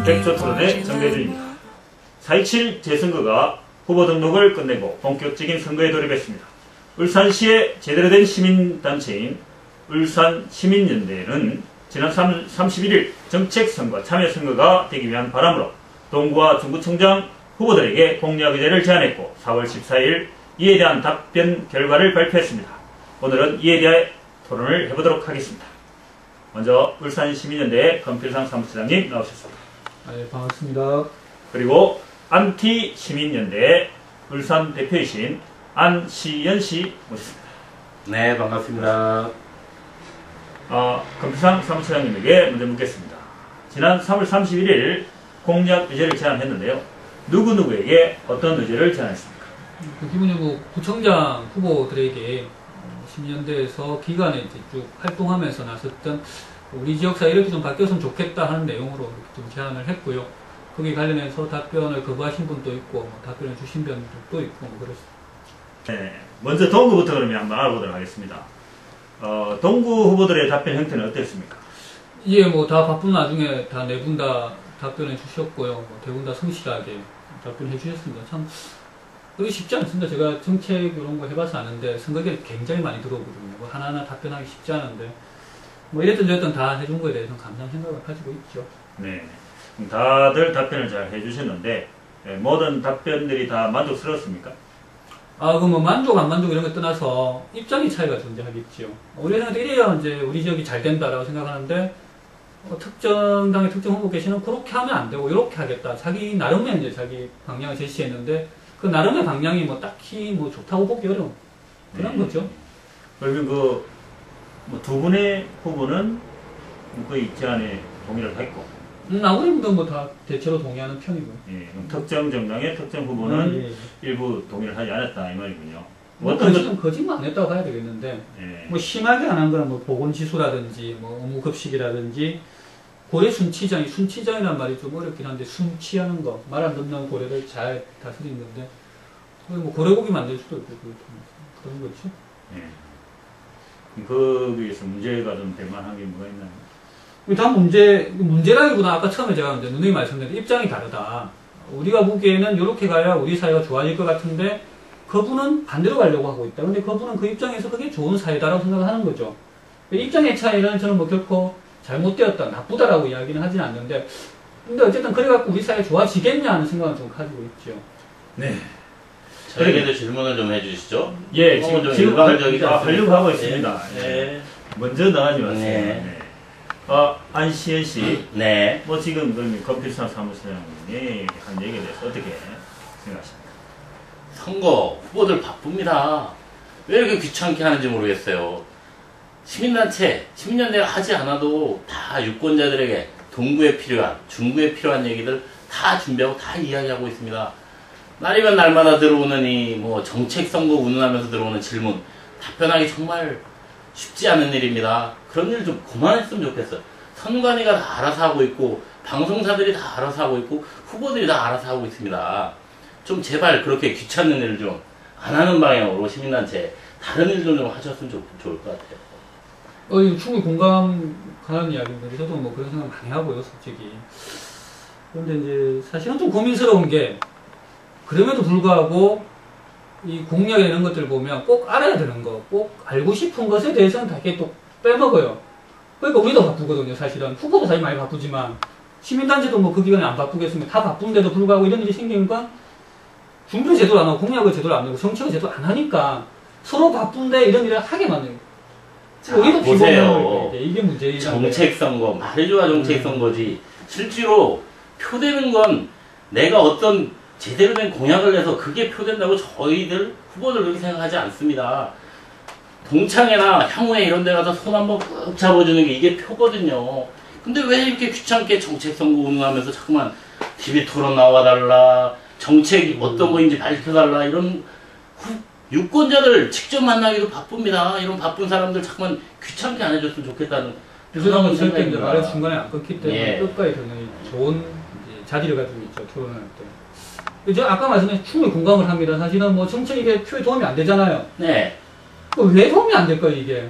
백조 토론의 정대준입니다. 4.27 재선거가 후보 등록을 끝내고 본격적인 선거에 돌입했습니다. 울산시의 제대로 된 시민단체인 울산시민연대는 지난 31일 정책선거 참여선거가 되기 위한 바람으로 동구와 중구청장 후보들에게 공약의제를 제안했고 4월 14일 이에 대한 답변 결과를 발표했습니다. 오늘은 이에 대해 토론을 해보도록 하겠습니다. 먼저 울산시민연대 권필상 사무처장님 나오셨습니다. 네, 반갑습니다. 그리고 안티시민연대 울산 대표이신 안시연씨 모셨습니다. 네, 반갑습니다. 권필상 사무처장님에게 먼저 묻겠습니다. 지난 3월 31일 공약 의제를 제안했는데요. 누구누구에게 어떤 의제를 제안했습니까? 기본적으로 구청장 후보들에게 시민연대에서 기간에 이제 쭉 활동하면서 나섰던 우리 지역사회 이렇게 좀 바뀌었으면 좋겠다 하는 내용으로 좀 제안을 했고요. 거기에 관련해서 답변을 거부하신 분도 있고 답변을 주신 분도 있고 그렇습니다. 네, 먼저 동구부터 그러면 한번 알아보도록 하겠습니다. 동구 후보들의 답변 형태는 어땠습니까? 예, 다 바쁜 와중에 다 네 분 다 답변해 주셨고요. 대부분 다 성실하게 답변해 주셨습니다. 참 그게 쉽지 않습니다. 제가 정책 이런 거 해봐서 아는데 선거기를 굉장히 많이 들어오거든요. 하나하나 답변하기 쉽지 않은데 이랬든 저랬든 다 해준 거에 대해서는 감사한 생각을 가지고 있죠. 네, 다들 답변을 잘 해주셨는데 모든 답변들이 다 만족스러웠습니까? 만족 안 만족 이런 거 떠나서 입장의 차이가 존재하겠죠. 우리 생각에 이래야 이제 우리 지역이 잘 된다라고 생각하는데 특정 당의 특정 후보께서는 그렇게 하면 안 되고 이렇게 하겠다. 자기 나름의 이제 자기 방향을 제시했는데 그 나름의 방향이 딱히 좋다고 보기 어려운 그런 거죠. 그리고 두 분의 후보는 거의 제안에 동의를 했고, 아무래도 다 대체로 동의하는 편이고요. 예, 특정 정당의 특정 후보는 예. 일부 동의를 하지 않았다 이 말이군요. 거짓말 안 했다고 봐야 되겠는데, 예. 심하게 안 한 거는 보건지수라든지, 의무급식이라든지, 고래 순치장이란 말이 좀 어렵긴 한데, 순치하는 거, 말 안 듣는 고래를 잘 다스리는 건데, 고래고기 만들 수도 있고, 그런 거죠. 예. 거기에서 문제가 좀 될 만한 게 뭐가 있나요? 다 문제라기보다 아까 처음에 제가 누누이 말씀드린 입장이 다르다. 우리가 보기에는 이렇게 가야 우리 사회가 좋아질 것 같은데, 그분은 반대로 가려고 하고 있다. 근데 그분은 그 입장에서 그게 좋은 사회다라고 생각을 하는 거죠. 입장의 차이는 저는 결코 잘못되었다, 나쁘다라고 이야기는 하진 않는데, 근데 어쨌든 그래갖고 우리 사회 좋아지겠냐 하는 생각은 좀 가지고 있죠. 네. 저에게도 질문을 좀 해주시죠. 예, 지금 하려고 하고 네. 있습니다. 네. 먼저 나가지 마세요. 네. 안시현 씨. 네. 지금 권필상 사무처장님이 한 얘기에 대해서 어떻게 생각하십니까? 선거 후보들 바쁩니다. 왜 이렇게 귀찮게 하는지 모르겠어요. 시민단체, 시민연대가 하지 않아도 다 유권자들에게 동구에 필요한, 중구에 필요한 얘기들 다 준비하고 다 이야기하고 있습니다. 날이면 날마다 들어오는 정책 선거 운운하면서 들어오는 질문 답변하기 정말 쉽지 않은 일입니다. 그런 일 좀 그만했으면 좋겠어요. 선관위가 다 알아서 하고 있고 방송사들이 다 알아서 하고 있고 후보들이 다 알아서 하고 있습니다. 좀 제발 그렇게 귀찮은 일 좀 안 하는 방향으로 시민단체 다른 일 좀 하셨으면 좋을 것 같아요. 충분히 공감 가는 이야기인데 저도 그런 생각 많이 하고요, 솔직히. 그런데 이제 사실은 좀 고민스러운 게 그럼에도 불구하고 이 공약 이런 것들 보면 꼭 알아야 되는 거, 꼭 알고 싶은 것에 대해서는 다 이렇게 또 빼먹어요. 그러니까 우리도 바쁘거든요, 사실은. 후보도 사실 많이 바쁘지만 시민단체도 그 기간에 안 바쁘겠습니까? 다 바쁜데도 불구하고 이런 일이 생기니까 준비를 제대로 안 하고 공약을 제대로 안 하고 정책을 제대로 안 하니까 서로 바쁜데 이런 일을 하게 만들어요. 우리도 보세요. 이게 문제예요. 정책선거, 말이 좋아 정책선거지. 실제로 표되는 건 내가 어떤 제대로 된 공약을 내서 그게 표된다고 저희들 후보들 그렇게 생각하지 않습니다. 동창회나 향후에 이런 데 가서 손 한번 꾹 잡아주는 게 이게 표거든요. 근데 왜 이렇게 귀찮게 정책선거 운운하면서 자꾸만 TV 토론 나와달라, 정책이 어떤 거인지 밝혀달라, 이런 유권자들 직접 만나기도 바쁩니다. 이런 바쁜 사람들 자꾸만 귀찮게 안 해줬으면 좋겠다는 그런 생각입니다. 말의 중간에 안 끊기 때문에 예. 끝까지 저는 좋은 자질을 가지고 있죠, 토론할 때. 제가 아까 말씀드린 충분히 공감을 합니다. 사실은 정책이 이게 표에 도움이 안 되잖아요. 네. 왜 도움이 안 될까요, 이게?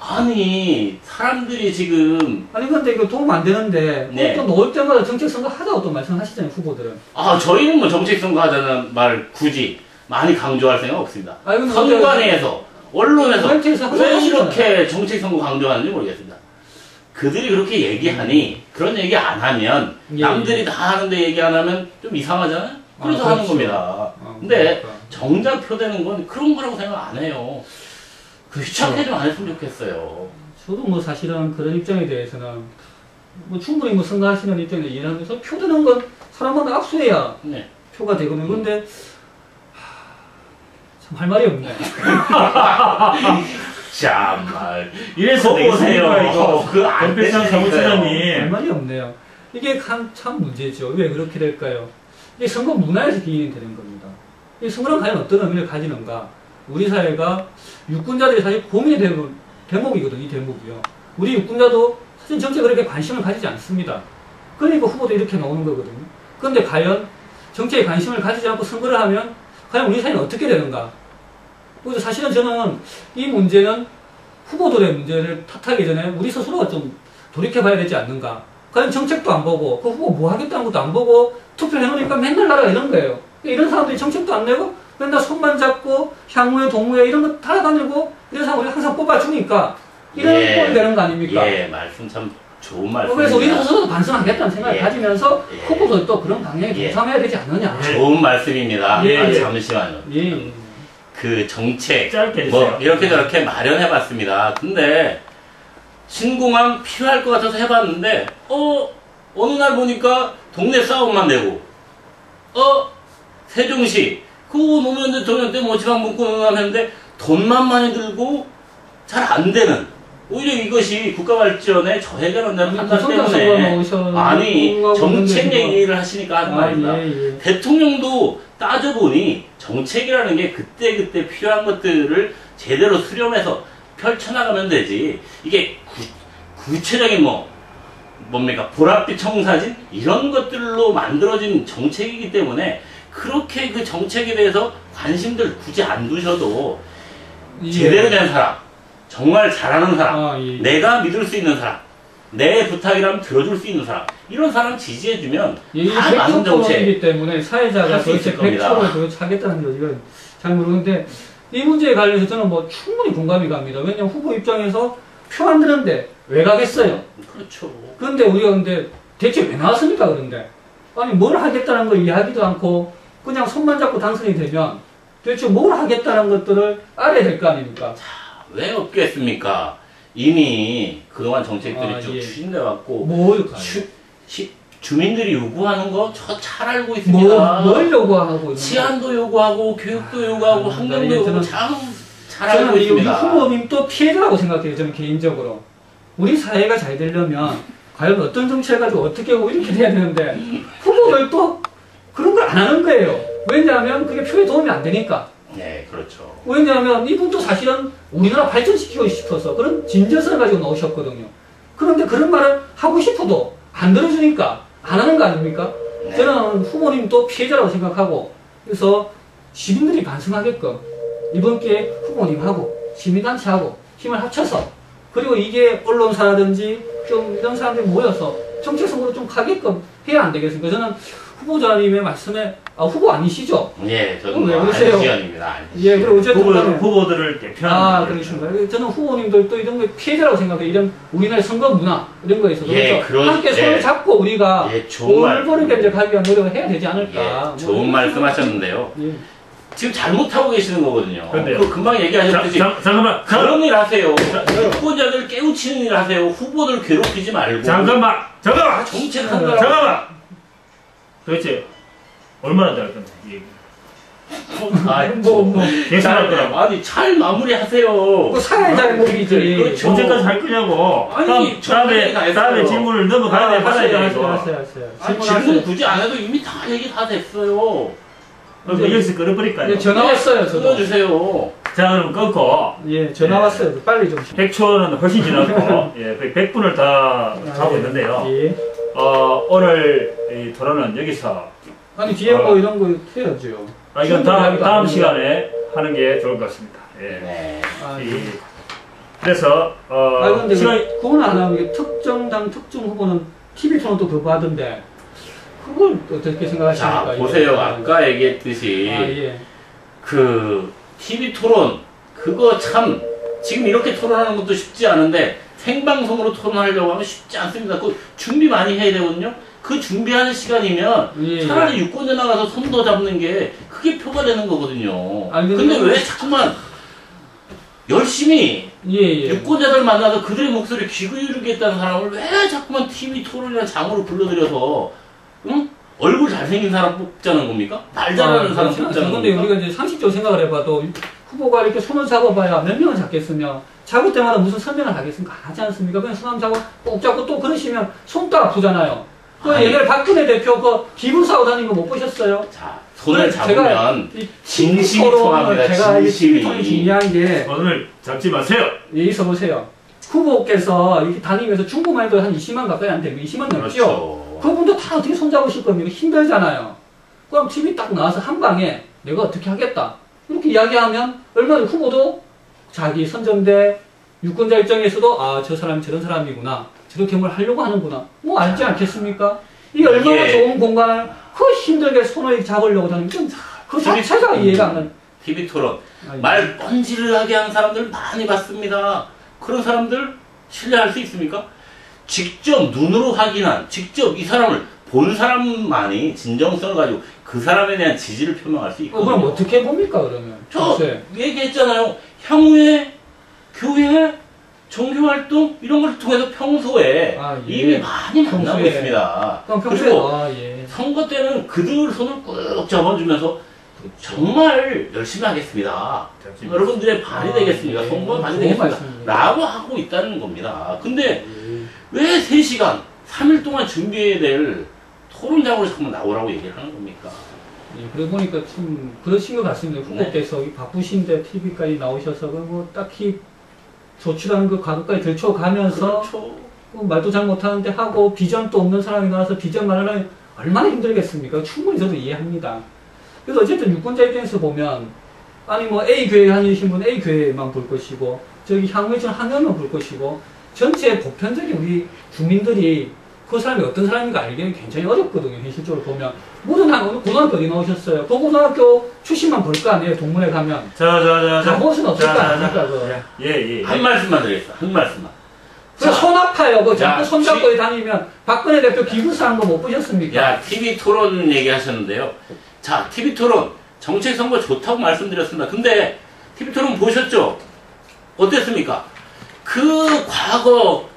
아니 사람들이 지금 아니 근데 이거 도움 안 되는데 네. 또 나올 때마다 정책 선거 하자고 또 말씀하시잖아요 후보들은. 저희는 뭐 정책 선거 하자는 말 굳이 많이 강조할 생각 없습니다. 아니, 근데 선관위에서 언론에서 멘트에서 항상 왜 하시잖아요. 이렇게 정책 선거 강조하는지 모르겠습니다. 그들이 그렇게 얘기하니 그런 얘기 안 하면 예, 남들이 예. 다 하는데 얘기 안 하면 좀 이상하잖아요. 그래서 하는 그렇죠. 겁니다. 근데 그러니까. 정작 표되는 건 그런 거라고 생각 안 해요. 귀찮게 좀 안 했으면 좋겠어요. 저도 뭐 사실은 그런 입장에 대해서는 뭐 충분히 뭐 선거하시는 입장에 이해하면서 표 드는 건 사람마다 악수해야 네. 표가 되거든요. 근데 참 할 말이 없네. 정말 이래서 되겠습니까, 이거? 그안 권필상 할 사무처장님. 말이 없네요. 이게 참 문제죠. 왜 그렇게 될까요? 이게 선거 문화에서 기인이 되는 겁니다. 이 선거랑 과연 어떤 의미를 가지는가? 우리 사회가 유권자들이 사실 고민이 되는 대목이거든요. 이 대목이요. 우리 유권자도 사실 정치에 그렇게 관심을 가지지 않습니다. 그러니까 후보도 이렇게 나오는 거거든요. 그런데 과연 정치에 관심을 가지지 않고 선거를 하면 과연 우리 사회는 어떻게 되는가? 그래서 사실은 저는 이 문제는 후보들의 문제를 탓하기 전에 우리 스스로가 좀 돌이켜봐야 되지 않는가. 과연 정책도 안 보고 그 후보 뭐 하겠다는 것도 안 보고 투표해놓으니까 맨날 나라가 이런 거예요. 이런 사람들이 정책도 안 내고 맨날 손만 잡고 향후에 동후에 이런 거 달아다니고 이런 사람 우리 항상 뽑아주니까 이런 꼴이 되는 거 아닙니까? 예, 말씀 참 좋은 말씀. 그래서 우리 스스로도 반성하겠다는 생각을 예. 가지면서 예. 후보도 또 그런 방향에 예. 동참해야 되지 않느냐. 좋은 말씀입니다. 예, 예. 잠시만요. 예. 그 정책 짧게 뭐 해주세요. 이렇게 저렇게 마련해봤습니다. 근데 신공항 필요할 것 같아서 해봤는데 어느 날 보니까 동네 싸움만 되고 세종시 그 노무현 대통령 때 뭐 지방 문구 논의하는데 돈만 많이 들고 잘 안 되는 오히려 이것이 국가 발전에 저해가 된다는 판단 때문에 아니 정책 얘기를 하시니까 하는 말입니다. 예. 대통령도 따져보니 정책이라는 게 그때그때 필요한 것들을 제대로 수렴해서 펼쳐나가면 되지 이게 구체적인 뭡니까 보랏빛 청사진 이런 것들로 만들어진 정책이기 때문에 그렇게 그 정책에 대해서 관심들 굳이 안 두셔도 예. 제대로 된 사람 정말 잘하는 사람 예. 내가 믿을 수 있는 사람 내 부탁이라면 들어줄 수 있는 사람 이런 사람 지지해주면 이게 다 맞는 정책 백초론이기 때문에 사회자가 할수 있을 도대체 겁니다. 100초를 도대체하겠다는 거 이건 잘 모르는데 이 문제에 관련해서 저는 뭐 충분히 공감이 갑니다. 왜냐하면 후보 입장에서 표 안 드는데 왜 가겠어요? 그렇죠. 그런데 우리가 근데 대체 왜 나왔습니까? 그런데 아니 뭘 하겠다는 걸 이해하지도 않고 그냥 손만 잡고 당선이 되면 도대체 뭘 하겠다는 것들을 알아야 될 거 아닙니까? 왜 없겠습니까? 이미 그동안 정책들이 쭉 예. 추진돼 왔고 뭘 주민들이 요구하는 거 저 잘 알고 있습니다. 뭘 요구하고 있는 치안도 요구하고 교육도 요구하고 환경도 예, 요구하고 잘 알고 저는 이 있습니다. 후보님 또 피해자라고 생각해요. 저는 개인적으로. 우리 사회가 잘 되려면 과연 어떤 정책을 가지고 어떻게 하고 이렇게 돼야 되는데 후보들 또 그런 걸 안 하는 거예요. 왜냐하면 그게 표에 도움이 안 되니까. 네, 그렇죠. 왜냐하면 이분도 사실은 우리나라 발전시키고 싶어서 그런 진전성을 가지고 나오셨거든요. 그런데 그런 말을 하고 싶어도 안 들어주니까 안 하는 거 아닙니까? 네. 저는 후보님도 피해자라고 생각하고 그래서 시민들이 반성하게끔 이번 기회에 후보님하고 시민단체하고 힘을 합쳐서 그리고 이게 언론사라든지 좀 이런 사람들이 모여서 정책 선거로 좀 가게끔 해야 안 되겠습니까? 저는 후보자님의 말씀에 후보 아니시죠? 예, 저는 왜 그러세요? 안지현입니다. 예, 그리고 어쨌든 간에 후보들을 대표하는 그러신가요? 저는 후보님들도 이런 거 피해자라고 생각해요. 이런 우리나라의 선거 문화 이런 거에 있어서 예, 그래서 함께 손을 잡고 우리가 예, 좋은 올바르게 이제 가기 위한 노력을 해야 되지 않을까. 예, 뭐 좋은 이런 말씀하셨는데요. 예. 지금 잘못하고 계시는 거거든요. 그런데요. 그 금방 얘기하셨듯이 잠깐만. 그런 일 하세요. 유권자들 깨우치는 일 하세요. 후보들 괴롭히지 말고. 잠깐만. 정책한다고. 잠깐만. 도대체 얼마나 될 건데 이 얘기. 계산할 거라고. 아니 잘 마무리하세요. 그 사회자의 목이지. 그렇죠. 언제까지 할 거냐고. 아니, 다음에 질문을 넘어가야 돼. 받아야 돼 이거. 알았어요. 아니, 질문 굳이 안 해도 이미 다 얘기 다 됐어요. 그럼 여기서 끊어버릴까요? 예, 전화 왔어요. 저도. 끊어주세요. 자 그럼 끊고. 예, 전화 왔어요. 빨리 좀. 100초는 훨씬 지났고, 예, 100분을 다 가고 있는데요. 예. 오늘 이 토론은 여기서. 아니 뒤에 뭐 이런 거 해야죠. 이건 다음 시간에 하는 게 좋을 것 같습니다. 예. 네. 아, 이 그래서 근데 시간이 그건 안 하고 이게 특정 당 특정 후보는 TV 토론도 거부하던데 그걸 어떻게 생각하십니까? 자, 보세요. 아까 얘기했듯이 예. 그 TV 토론 그거 참 지금 이렇게 토론하는 것도 쉽지 않은데 생방송으로 토론하려고 하면 쉽지 않습니다. 그 준비 많이 해야 되거든요. 그 준비하는 시간이면 예. 차라리 유권자 나가서 손도 잡는 게 그게 표가 되는 거거든요. 아니, 근데 왜 자꾸만 열심히 예. 유권자들 만나서 그들의 목소리에 귀 기울이겠다는 사람을 왜 자꾸만 TV 토론이나 장으로 불러들여서 응? 얼굴 잘생긴 사람 뽑자는 겁니까? 말 잘하는 사람 뽑자는 근데 겁니까? 우리가 이제 상식적으로 생각을 해봐도 후보가 이렇게 손을 잡아봐야 몇 명을 잡겠으며 잡을 때마다 무슨 설명을 하겠습니까? 안 하지 않습니까? 그냥 손 잡고 꼭 잡고 또 그러시면 손도 아프잖아요. 그 아니. 옛날에 박근혜 대표 그 기분 싸고 다니는 거 못 보셨어요? 자, 손을 제가 잡으면 이 진심이 토론을 통합니다. 제가 이 진심이. 토론이 중요한 게 오늘 잡지 마세요. 여기서 보세요. 후보께서 이렇게 다니면서 중고만 해도 한 20만 가까이 안 되고 20만 넘죠. 그렇죠. 그분도 다 어떻게 손잡으실 겁니까? 힘들잖아요. 그럼 TV 딱 나와서 한 방에 내가 어떻게 하겠다. 이렇게 이야기하면 얼마나 후보도 자기 선정대 유권자 입장에서도 아, 저 사람이 저런 사람이구나. 저렇게 뭘 하려고 하는구나. 뭐 알지 않겠습니까? 이게 얼마나 좋은 공간을 그 힘들게 손을 잡으려고 하는 그 자체가 이해가 안 가는. TV 토론. 아, 예. 말 뻔질하게 하는 사람들 많이 봤습니다. 그런 사람들 신뢰할 수 있습니까? 직접 눈으로 확인한, 직접 이 사람을 본 사람만이 진정성을 가지고 그 사람에 대한 지지를 표명할 수 있거든요. 그럼 어떻게 봅니까, 그러면? 저 글쎄. 얘기했잖아요. 향후에 교회, 종교활동 이런 걸 통해서 평소에 아, 예. 이미 많이 만나고 평소에. 있습니다. 그럼 평소에, 그리고 예. 선거 때는 그들 손을 꾹 잡아주면서 정말 열심히 하겠습니다. 여러분들의 발이 아, 되겠습니다. 예. 선거 발이 좋은 되겠습니다. 말씀입니다. 라고 하고 있다는 겁니다. 근데 왜 3시간, 3일 동안 준비해야 될 토론장으로 자꾸 나오라고 얘기를 하는 겁니까? 예, 그래 보니까 좀 그러신 것 같습니다. 후보께서 바쁘신데 TV까지 나오셔서 뭐 딱히 조치라는 그 과도까지 들춰가면서 그렇죠. 말도 잘 못하는데 하고 비전도 없는 사람이 나와서 비전 말하려면 얼마나 힘들겠습니까? 충분히 저도 이해합니다. 그래서 어쨌든 유권자 입장에서 보면 아니 뭐 A 교회 다니신 분은 A 교회만 볼 것이고 저기 향후에 전 한여만 볼 것이고 전체 보편적인 우리 국민들이 그 사람이 어떤 사람인가 알기는 굉장히 어렵거든요. 현실적으로 보면 모든 고등학교 어디 나오셨어요? 그 고등학교 출신만 볼 거 아니에요. 동문회 가면 다 볼 수는 없을 거 아닙니까? 예. 한 말씀만 드리겠습니다. 한 말씀만. 그래서 손 아파요. 그 자, 자꾸 손 잡고 다니면 박근혜 대표 기부사한 거 못 보셨습니까? 야, TV 토론 얘기하셨는데요. 자, TV 토론 정책 선거 좋다고 말씀드렸습니다. 근데 TV 토론 보셨죠? 어땠습니까? 그 과거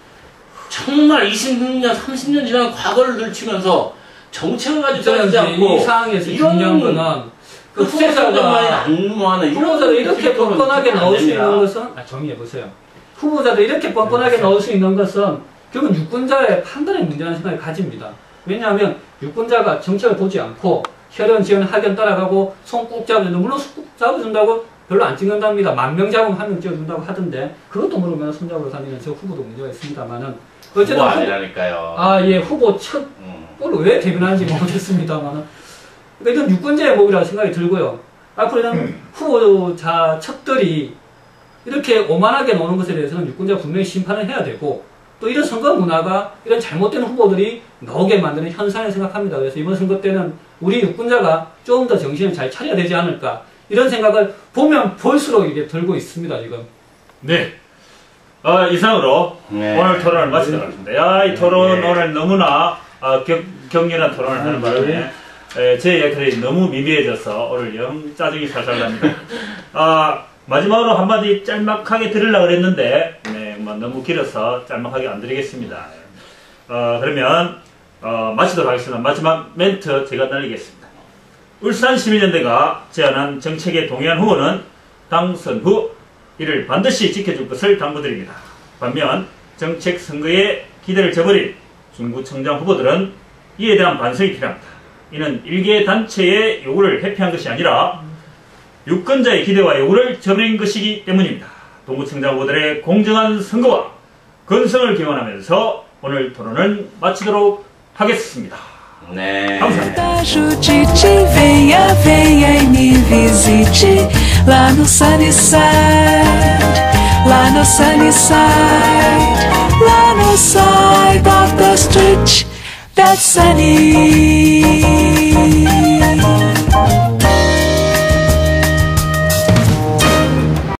정말 20년, 30년 지난 과거를 들추면서 정책을 가지고 따르지 않고 이 상황에서 중요한 거는 그 후보자가 후보자들 이렇게 뻔뻔하게 넣을 수 있는 것은 정리해 보세요. 후보자들 이렇게 뻔뻔하게 넣을 수 있는 것은 결국은 유권자의 판단의 문제라는 생각을 가집니다. 왜냐하면 유권자가 정책을 보지 않고 혈연, 지연, 학연 따라가고 손 꾹 잡아준다. 물론 손 꾹 잡아준다고 별로 안 찍는답니다. 10,000명 잡으면 1명 찍어준다고 하던데 그것도 모르면 손 잡으러 다니는 저 후보도 문제가 있습니다만은 어쨌든 후보 아니라니까요. 예, 후보 첫 꼴을 왜 대변하는지 모르겠습니다만은 그러니까 이건 유권자의 몫이라고 생각이 들고요. 앞으로는 후보자 척들이 이렇게 오만하게 노는 것에 대해서는 유권자가 분명히 심판을 해야 되고 또 이런 선거 문화가 이런 잘못된 후보들이 나오게 만드는 현상을 생각합니다. 그래서 이번 선거 때는 우리 유권자가 좀 더 정신을 잘 차려야 되지 않을까 이런 생각을 보면 볼수록 이게 들고 있습니다. 지금. 네. 이상으로 오늘 토론을 마치도록 하겠습니다. 야, 이 토론 오늘 너무나 격렬한 토론을 하는 바람에 제 이야기들이 너무 미미해져서 오늘 영 짜증이 살살 납니다. 마지막으로 한마디 짤막하게 드리려고 그랬는데 뭐 너무 길어서 짤막하게 안 드리겠습니다. 그러면 마치도록 하겠습니다. 마지막 멘트 제가 날리겠습니다. 울산시민연대가 제안한 정책에 동의한 후보는 당선 후 이를 반드시 지켜줄 것을 당부드립니다. 반면 정책 선거에 기대를 저버린 중구청장 후보들은 이에 대한 반성이 필요합니다. 이는 일개 단체의 요구를 회피한 것이 아니라 유권자의 기대와 요구를 저버린 것이기 때문입니다. 동구청장 후보들의 공정한 선거와 건성을 기원하면서 오늘 토론을 마치도록 하겠습니다. 네. 감사합니다. Venha, venha e me visite lá no Sunnyside. Lano sunny side, Lano side of the street that's sunny.